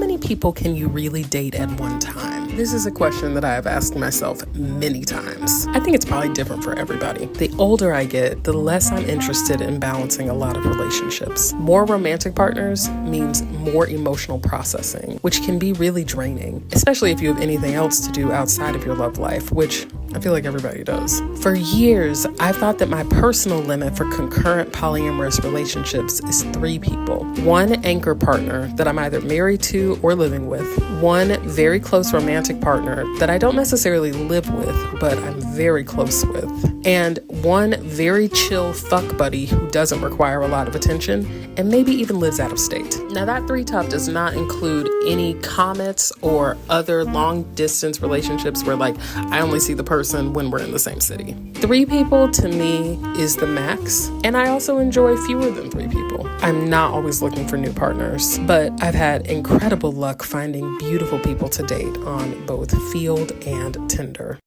many people can you really date at one time? This is a question that I have asked myself many times. I think it's probably different for everybody. The older I get, the less I'm interested in balancing a lot of relationships. More romantic partners means more emotional processing, which can be really draining, especially if you have anything else to do outside of your love life, which I feel like everybody does. For years, I've thought that my personal limit for concurrent polyamorous relationships is 3 people. One anchor partner that I'm either married to or living with. One very close romantic partner that I don't necessarily live with, but I'm very close with. And one very chill fuck buddy who doesn't require a lot of attention and maybe even lives out of state. Now that 3 top does not include any comets or other long distance relationships where I only see the person when we're in the same city. 3 people to me is the max, and I also enjoy fewer than 3 people. I'm not always looking for new partners, but I've had incredible luck finding beautiful people to date on both Field and Tinder.